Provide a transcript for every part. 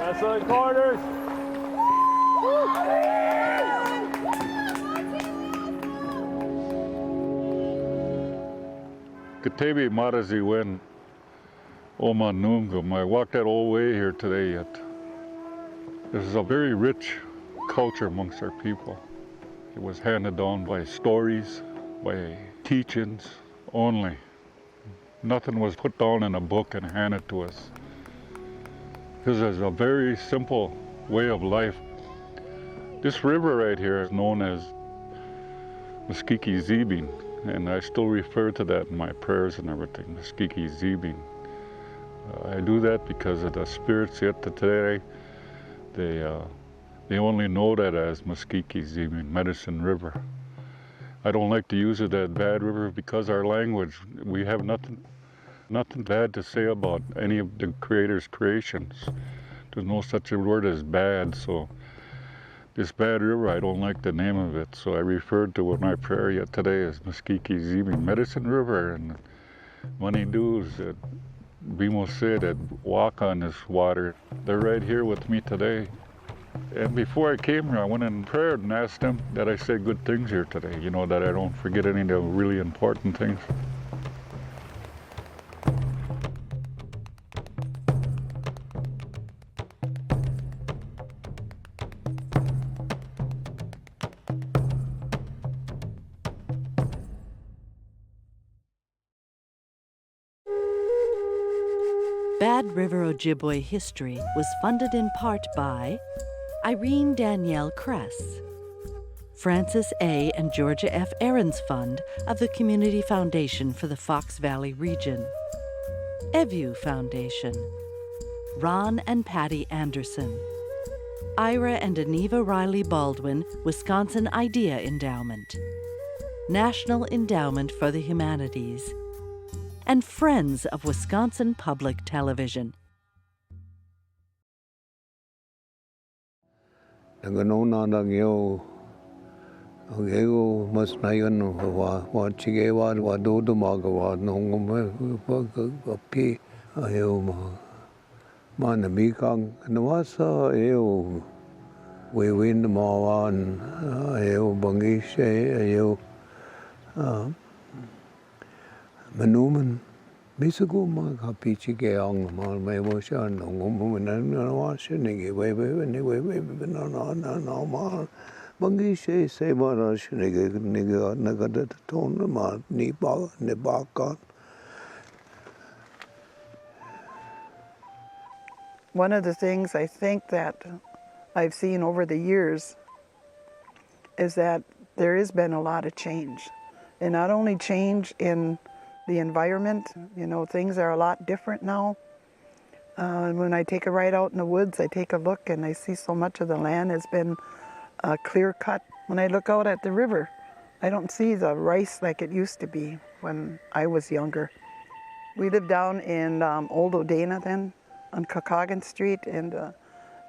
Wrestling corners. Katabi Marazi Wen Oma Nungum. I walked that old way here today yet. This is a very rich culture amongst our people. It was handed down by stories, by teachings only. Nothing was put down in a book and handed to us. This is a very simple way of life. This river right here is known as Muskiki Zibin, and I still refer to that in my prayers and everything, Muskiki Zibin. I do that because of the spirits yet today. They only know that as Muskiki Zibin, Medicine River. I don't like to use it as Bad River because our language, we have nothing bad to say about any of the Creator's creations. There's no such a word as bad, so this Bad River, I don't like the name of it, so I referred to it in my prayer yet today as Muskiki Zibin, Medicine River, and money dues that Bimo said that Waka in this water. They're right here with me today. And before I came here, I went in prayer and asked them that I say good things here today, you know, that I don't forget any of the really important things. Bad River Ojibwe History was funded in part by Irene Danielle Kress, Francis A. and Georgia F. Ahrens Fund of the Community Foundation for the Fox Valley Region, Evu Foundation, Ron and Patty Anderson, Ira and Aniva Riley Baldwin Wisconsin Idea Endowment, National Endowment for the Humanities, and Friends of Wisconsin Public Television. Manuman Misugu Makapichi Geong Emotion Washington no Bangisha say nigga nagada tone ma nipa nebaka. One of the things I think that I've seen over the years is that there has been a lot of change. And not only change in the environment, you know, things are a lot different now. When I take a ride out in the woods, I take a look and I see so much of the land has been clear cut. When I look out at the river, I don't see the rice like it used to be when I was younger. We lived down in Old Odana then, on Kagagon Street, and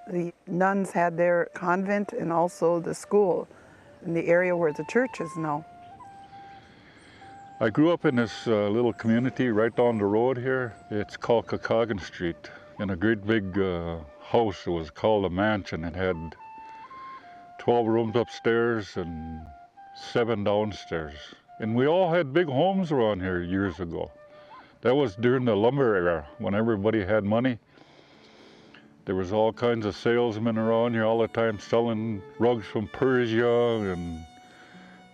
the nuns had their convent and also the school in the area where the church is now. I grew up in this little community right down the road here. It's called Kagagon Street, in a great big house. It was called a mansion. It had 12 rooms upstairs and 7 downstairs. And we all had big homes around here years ago. That was during the lumber era, when everybody had money. There was all kinds of salesmen around here all the time selling rugs from Persia, and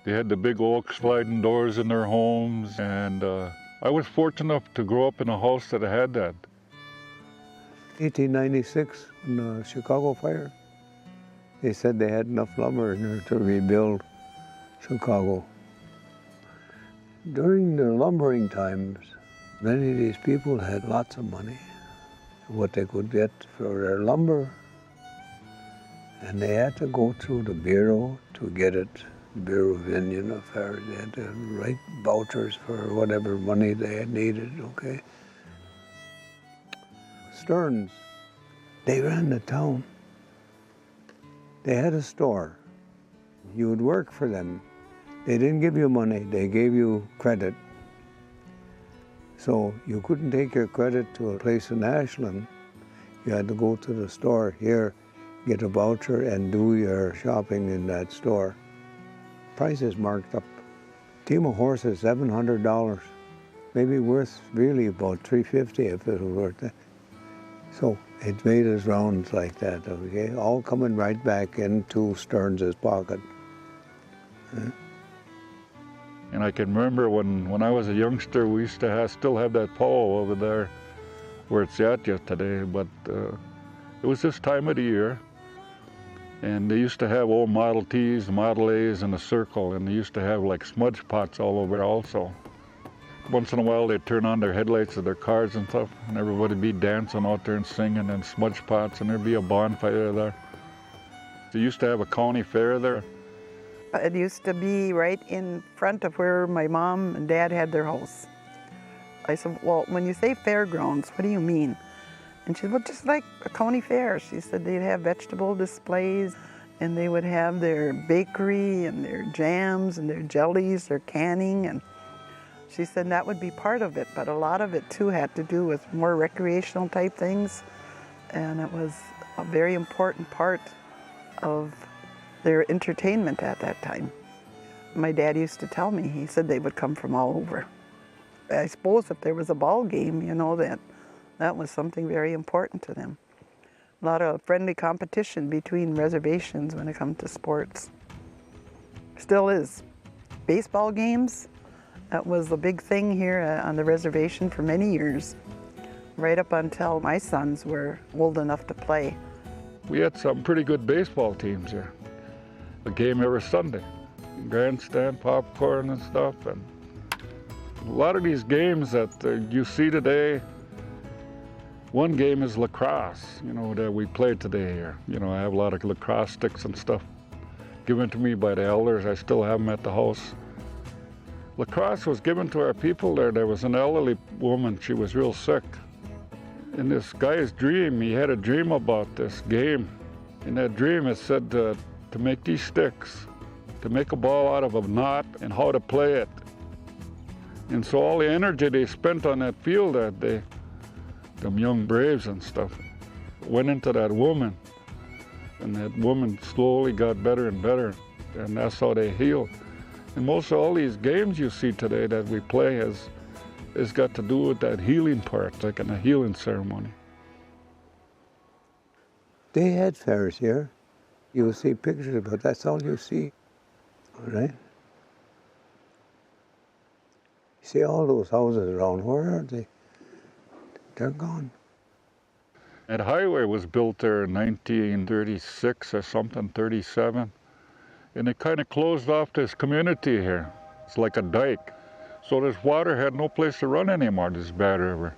they had the big oak sliding doors in their homes, and I was fortunate enough to grow up in a house that had that. 1896, in the Chicago fire, they said they had enough lumber in there to rebuild Chicago. During the lumbering times, many of these people had lots of money, what they could get for their lumber, and they had to go through the Bureau to get it. Bureau of Indian Affairs. They had to write vouchers for whatever money they had needed, okay? Stearns, they ran the town. They had a store. You would work for them. They didn't give you money, they gave you credit. So you couldn't take your credit to a place in Ashland. You had to go to the store here, get a voucher and do your shopping in that store. Prices marked up. Team of horses, $700. Maybe worth really about $350 if it was worth it. So it made his rounds like that, okay? All coming right back into Stearns' pocket. And I can remember when I was a youngster, we used to still have that pole over there where it's at yet today, but it was this time of the year. And they used to have old Model Ts, Model As in a circle, and they used to have like smudge pots all over also. Once in a while they'd turn on their headlights of their cars and stuff, and everybody'd be dancing out there and singing, and smudge pots, and there'd be a bonfire there. They used to have a county fair there. It used to be right in front of where my mom and dad had their house. I said, well, when you say fairgrounds, what do you mean? And she said, well, just like a county fair. She said they'd have vegetable displays, and they would have their bakery and their jams and their jellies, their canning. And she said that would be part of it, but a lot of it too had to do with more recreational type things. And it was a very important part of their entertainment at that time. My dad used to tell me, he said they would come from all over. I suppose if there was a ball game, you know, that was something very important to them. A lot of friendly competition between reservations when it comes to sports. Still is. Baseball games, that was a big thing here on the reservation for many years, right up until my sons were old enough to play. We had some pretty good baseball teams here. A game every Sunday. Grandstand, popcorn and stuff. And a lot of these games that you see today, one game is lacrosse, you know, that we played today here. You know, I have a lot of lacrosse sticks and stuff given to me by the elders. I still have them at the house. Lacrosse was given to our people there. There was an elderly woman, she was real sick. In this guy's dream, he had a dream about this game. In that dream, it said to make these sticks, to make a ball out of a knot, and how to play it. And so all the energy they spent on that field that day, them young braves and stuff, went into that woman. And that woman slowly got better and better, and that's how they healed. And most of all these games you see today that we play has got to do with that healing part, like in a healing ceremony. They had fairs here. You'll see pictures, but that's all you see, all right? You see all those houses around, where are they? They're gone. That highway was built there in 1936 or something, 37. And it kind of closed off this community here. It's like a dike. So this water had no place to run anymore, this Bad River.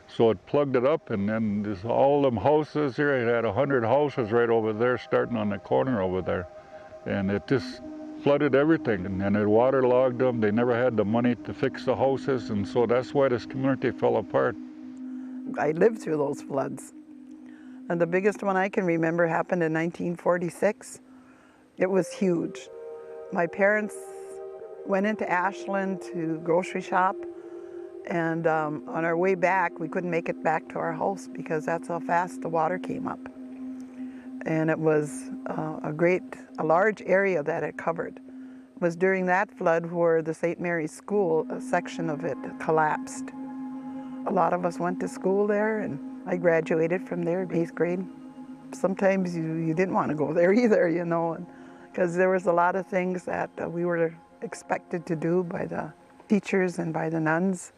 So it plugged it up, and then there's all them houses here. It had 100 houses right over there, starting on the corner over there. And it just flooded everything, and it waterlogged them. They never had the money to fix the houses, and so that's why this community fell apart. I lived through those floods. And the biggest one I can remember happened in 1946. It was huge. My parents went into Ashland to grocery shop, and on our way back, we couldn't make it back to our house because that's how fast the water came up. And it was a large area that it covered. It was during that flood where the St. Mary's School, a section of it, collapsed. A lot of us went to school there, and I graduated from there in 8th grade. Sometimes you didn't want to go there either, you know, because there was a lot of things that we were expected to do by the teachers and by the nuns.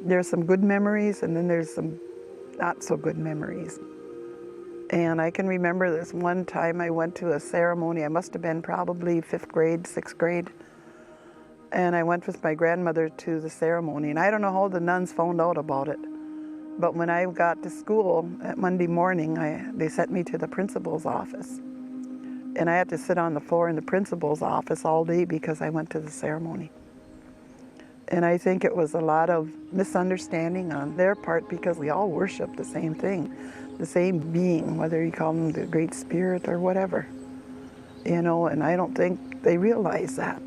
There's some good memories, and then there's some not so good memories. And I can remember this one time I went to a ceremony. I must have been probably 5th grade, 6th grade. And I went with my grandmother to the ceremony. And I don't know how the nuns found out about it. But when I got to school at Monday morning, they sent me to the principal's office. And I had to sit on the floor in the principal's office all day because I went to the ceremony. And I think it was a lot of misunderstanding on their part because we all worship the same thing, the same being, whether you call them the Great Spirit or whatever. You know, and I don't think they realize that.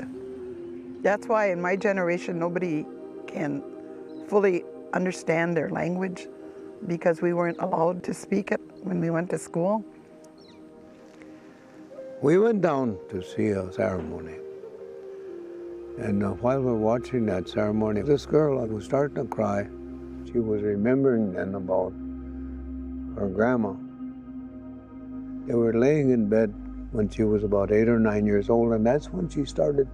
That's why in my generation, nobody can fully understand their language. because we weren't allowed to speak it when we went to school. We went down to see a ceremony. And while we were watching that ceremony, this girl was starting to cry. She was remembering then about her grandma. They were laying in bed when she was about 8 or 9 years old, and that's when she started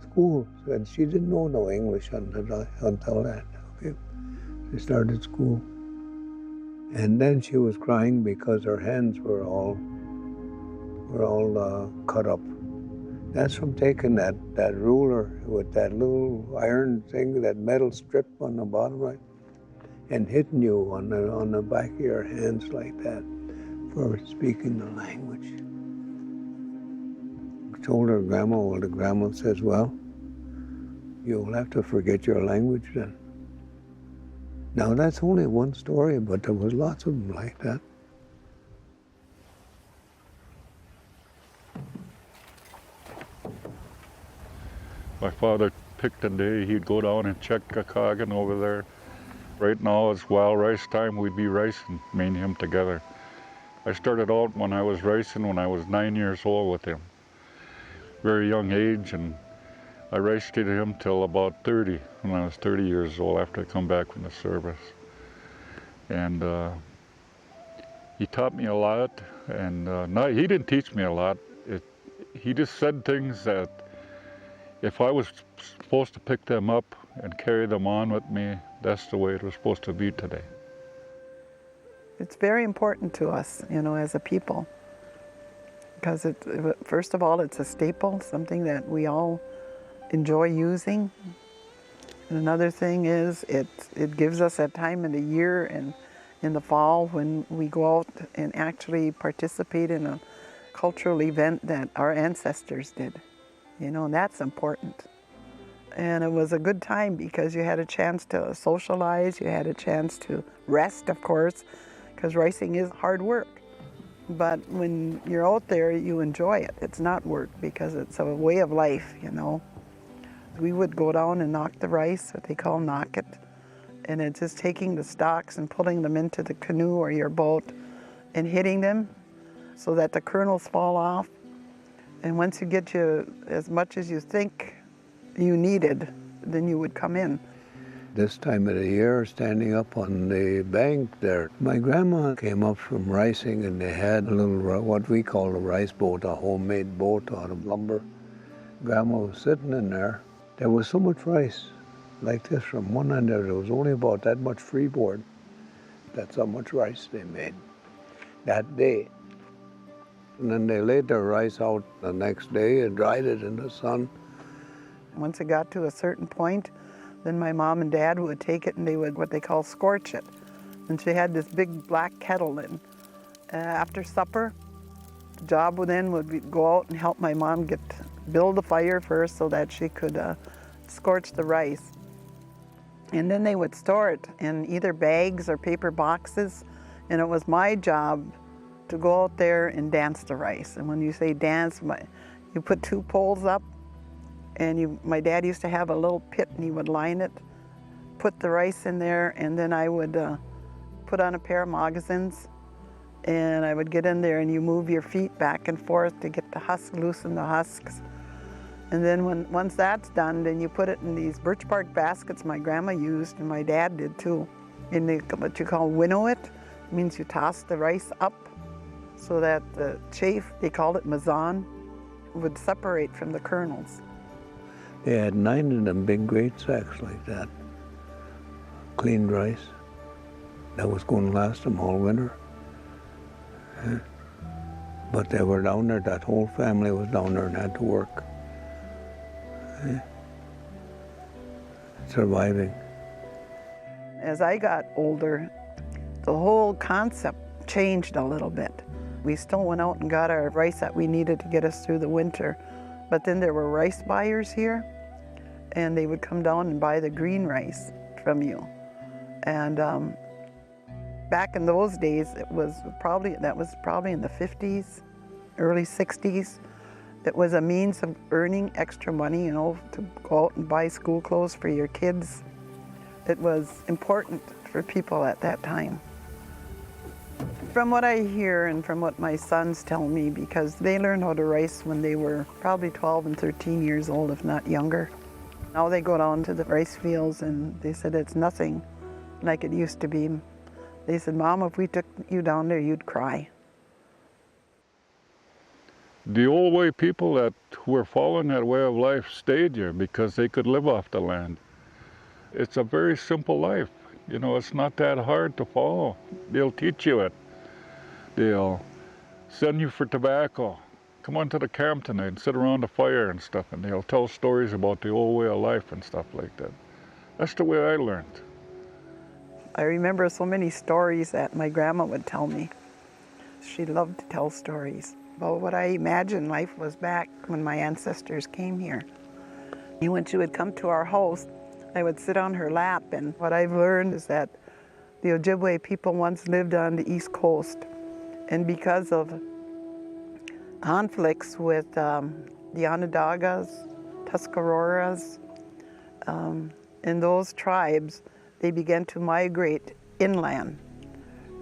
school. And she didn't know no English until that. Okay? She started school. And then she was crying because her hands were all cut up. That's from taking that ruler with that little iron thing, that metal strip on the bottom, right, and hitting you on the back of your hands like that for speaking the language. I told her grandma, well, the grandma says, well, you'll have to forget your language then. Now that's only one story, but there was lots of them like that. My father picked a day, he'd go down and check Kagagon over there. Right now it's wild rice time, we'd be ricing, me and him together. I started out when I was ricing when I was 9 years old with him. Very young age, and I riced with him till about 30, when I was 30 years old after I come back from the service. And he taught me a lot, and he didn't teach me a lot. He just said things that if I was supposed to pick them up and carry them on with me, that's the way it was supposed to be today. It's very important to us, you know, as a people, because first of all, it's a staple, something that we all enjoy using. And another thing is it gives us that time in the year and in the fall when we go out and actually participate in a cultural event that our ancestors did. You know, and that's important. And it was a good time because you had a chance to socialize, you had a chance to rest, of course, because ricing is hard work. But when you're out there, you enjoy it. It's not work because it's a way of life, you know. We would go down and knock the rice, what they call knock it. And it's just taking the stalks and putting them into the canoe or your boat and hitting them so that the kernels fall off. And once you get you as much as you think you needed, then you would come in. This time of the year, standing up on the bank there, my grandma came up from ricing, and they had a little, what we call a rice boat, a homemade boat out of lumber. Grandma was sitting in there. There was so much rice, like this from one end there. There was only about that much freeboard. That's how much rice they made that day. And then they laid their rice out the next day and dried it in the sun. Once it got to a certain point, then my mom and dad would take it and they would what they call scorch it. And she had this big black kettle in. After supper, the job would be go out and help my mom build a fire first so that she could scorch the rice. And then they would store it in either bags or paper boxes. And it was my job to go out there and dance the rice. And when you say dance, you put 2 poles up, and my dad used to have a little pit, and he would line it, put the rice in there, and then I would put on a pair of moccasins, and I would get in there, and you move your feet back and forth to get the husk, loosen the husks. And then once that's done, then you put it in these birch bark baskets my grandma used, and my dad did too. In what you call winnow it, means you toss the rice up so that the chaff, they called it mazan, would separate from the kernels. They had 9 of them big great sacks like that, cleaned rice. That was going to last them all winter. Yeah. But they were down there, that whole family was down there and had to work. Yeah. Surviving. As I got older, the whole concept changed a little bit. We still went out and got our rice that we needed to get us through the winter. But then there were rice buyers here, and they would come down and buy the green rice from you. And back in those days, that was probably in the 50s, early 60s. It was a means of earning extra money, you know, to go out and buy school clothes for your kids. It was important for people at that time. From what I hear and from what my sons tell me, because they learned how to rice when they were probably 12 and 13 years old, if not younger. Now they go down to the rice fields and they said it's nothing like it used to be. They said, Mom, if we took you down there, you'd cry. The old way people who were following that way of life stayed here because they could live off the land. It's a very simple life. You know, it's not that hard to follow. They'll teach you it. They'll send you for tobacco. Come on to the camp tonight and sit around the fire and stuff, and they'll tell stories about the old way of life and stuff like that. That's the way I learned. I remember so many stories that my grandma would tell me. She loved to tell stories about what I imagined life was back when my ancestors came here. And when she would come to our house, I would sit on her lap, and what I've learned is that the Ojibwe people once lived on the East Coast, and because of conflicts with the Onondagas, Tuscaroras, and those tribes, they began to migrate inland.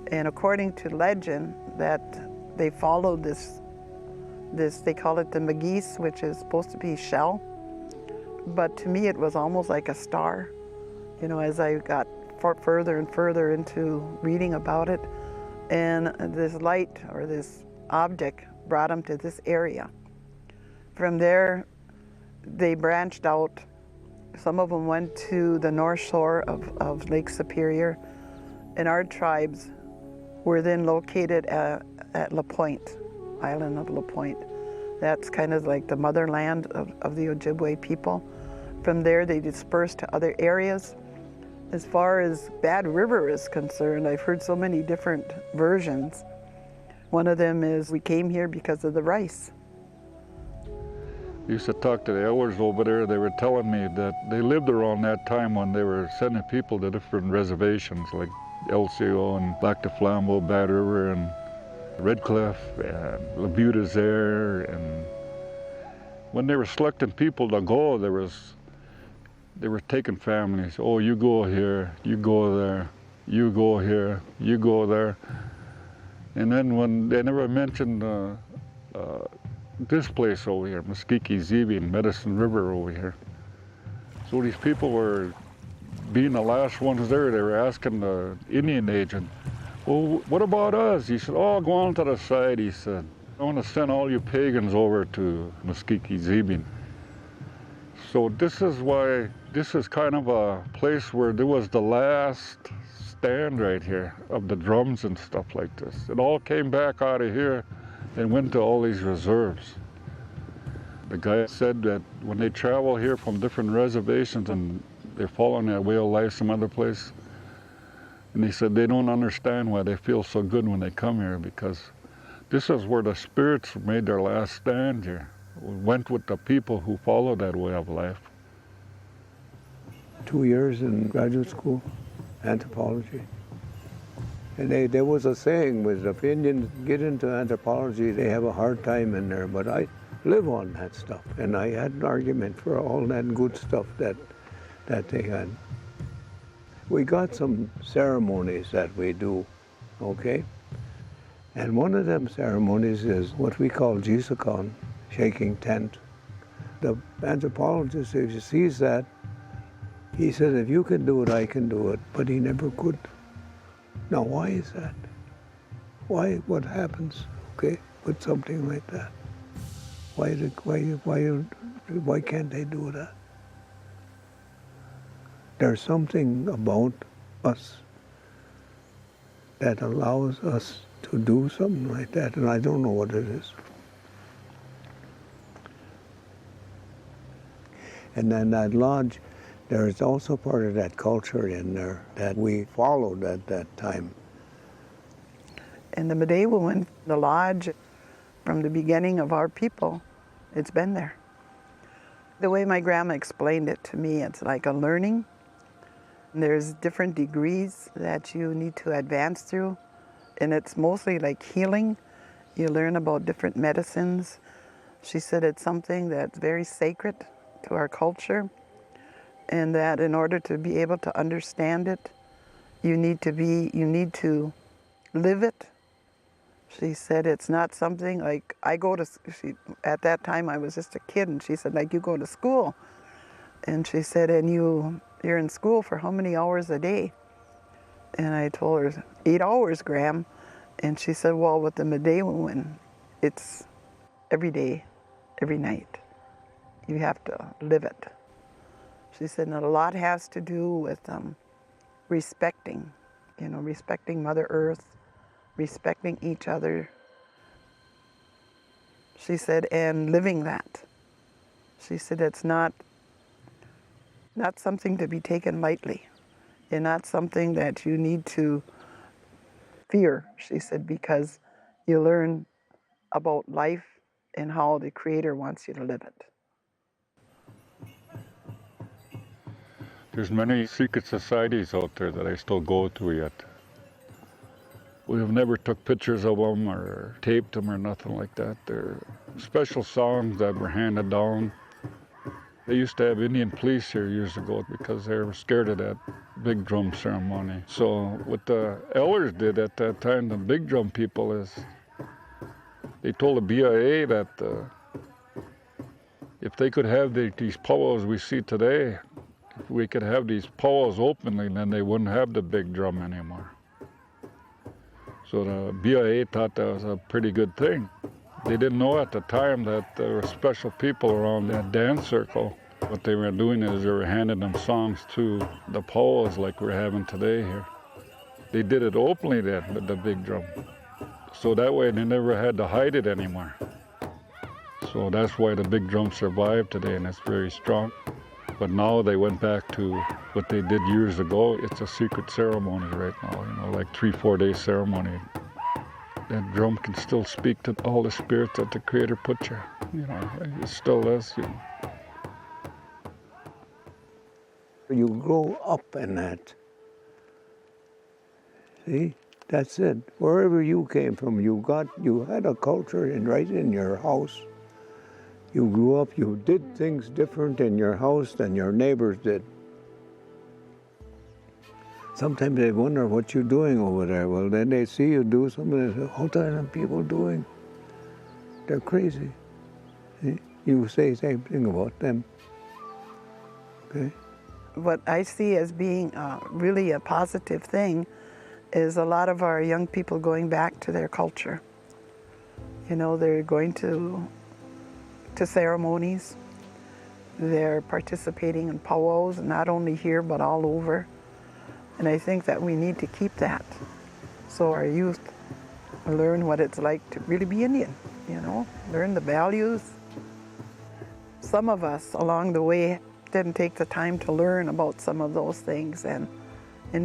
And according to legend, that they followed this, they call it the Miigwiich, which is supposed to be shell. But to me, it was almost like a star. You know, as I got further and further into reading about it, and this light or this object brought them to this area. From there, they branched out. Some of them went to the north shore of Lake Superior, and our tribes were then located at La Pointe, island of La Pointe. That's kind of like the motherland of the Ojibwe people. From there, they dispersed to other areas. As far as Bad River is concerned, I've heard so many different versions. One of them is we came here because of the rice. I used to talk to the elders over there. They were telling me that they lived around that time when they were sending people to different reservations like LCO and back to Flambeau, Bad River, and Red Cliff, and La Butte is there. And when they were selecting people to go, they were taking families. Oh, you go here, you go there, you go here, you go there. And then when they never mentioned this place over here, Miigwiich and Medicine River over here. So these people were, being the last ones there, they were asking the Indian agent, well, what about us? He said, oh, go on to the side, he said. I want to send all you pagans over to Miigwiich. So this is kind of a place where there was the last stand right here of the drums and stuff like this. It all came back out of here and went to all these reserves. The guy said that when they travel here from different reservations and they're following that way of life some other place, and he said they don't understand why they feel so good when they come here, because this is where the spirits made their last stand here. Went with the people who follow that way of life. 2 years in graduate school, anthropology. And there was a saying was if Indians get into anthropology, they have a hard time in there, but I live on that stuff. And I had an argument for all that good stuff that they had. We got some ceremonies that we do, okay? And one of them ceremonies is what we call Jisakon, shaking tent. The anthropologist, if he sees that, he said, if you can do it, I can do it, but he never could. Now, why is that? What happens, okay, with something like that? Why can't they do that? There's something about us that allows us to do something like that, and I don't know what it is. And then that lodge, there is also part of that culture in there that we followed at that time. And the Miigwiich, the lodge, from the beginning of our people, it's been there. The way my grandma explained it to me, it's like a learning. There's different degrees that you need to advance through, and it's mostly like healing. You learn about different medicines. She said it's something that's very sacred to our culture, and that in order to be able to understand it, you need to live it She said it's not something like I go to, at that time I was just a kid, and she said, like, you go to school. And she said, and you're in school for how many hours a day? And I told her, 8 hours, Graham. And she said, well, with the midday one, it's every day, every night. You have to live it. She said, and a lot has to do with respecting, respecting Mother Earth, respecting each other. She said, and living that. She said, it's not something to be taken lightly, and not something that you need to fear, she said, because you learn about life and how the Creator wants you to live it. There's many secret societies out there that I still go to yet. We have never took pictures of them or taped them or nothing like that. They're special songs that were handed down. They used to have Indian police here years ago because they were scared of that big drum ceremony. So what the elders did at that time, the big drum people, is they told the BIA that if they could have these powwows we see today, if we could have these powwows openly, then they wouldn't have the big drum anymore. So the BIA thought that was a pretty good thing. They didn't know at the time that there were special people around that dance circle. What they were doing is they were handing them songs to the powwows like we're having today here. They did it openly then with the big drum. So that way they never had to hide it anymore. So that's why the big drum survived today, and it's very strong. But now they went back to what they did years ago. It's a secret ceremony right now, like 3-4 day ceremony. That drum can still speak to all the spirits that the Creator put you. It still is. You grow up in that. See, that's it. Wherever you came from, you had a culture right in your house. You grew up, you did things different in your house than your neighbors did. Sometimes they wonder what you're doing over there. Well, then they see you do something and they say, what are them people doing? They're crazy. See? You say the same thing about them. Okay? What I see as being really a positive thing is a lot of our young people going back to their culture. They're going to ceremonies. They're participating in powwows, not only here but all over. And I think that we need to keep that, so our youth learn what it's like to really be Indian, learn the values. Some of us along the way didn't take the time to learn about some of those things and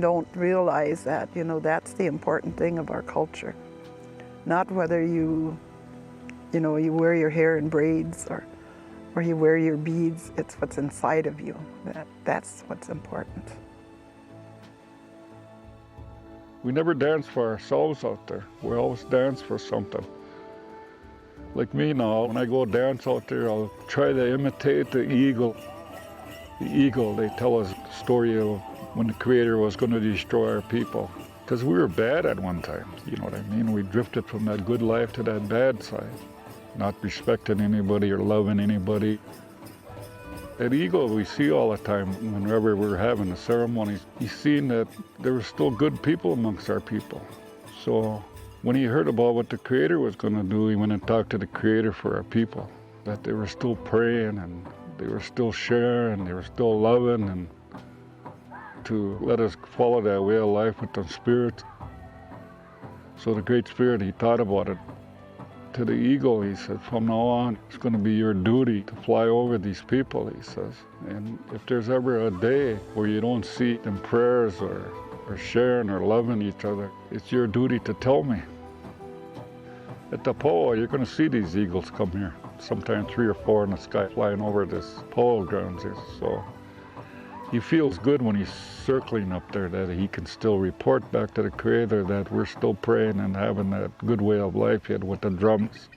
don't realize that, that's the important thing of our culture. Not whether you wear your hair in braids or you wear your beads, it's what's inside of you. That's what's important. We never dance for ourselves out there. We always dance for something. Like me now, when I go dance out there, I'll try to imitate the eagle. The eagle, they tell us the story of when the Creator was going to destroy our people. Because we were bad at one time, you know what I mean? We drifted from that good life to that bad side. Not respecting anybody or loving anybody. That eagle we see all the time whenever we're having the ceremonies. He's seen that there were still good people amongst our people. So when he heard about what the Creator was going to do, he went and talked to the Creator for our people. That they were still praying and they were still sharing, they were still loving, and to let us follow that way of life with the Spirit. So the Great Spirit, he thought about it. To the eagle, he said, from now on, it's going to be your duty to fly over these people, he says. And if there's ever a day where you don't see them prayers or sharing or loving each other, it's your duty to tell me. At the powwow, you're going to see these eagles come here. Sometimes 3 or 4 in the sky flying over this powwow grounds here. So he feels good when he's circling up there that he can still report back to the Creator that we're still praying and having that good way of life yet with the drums.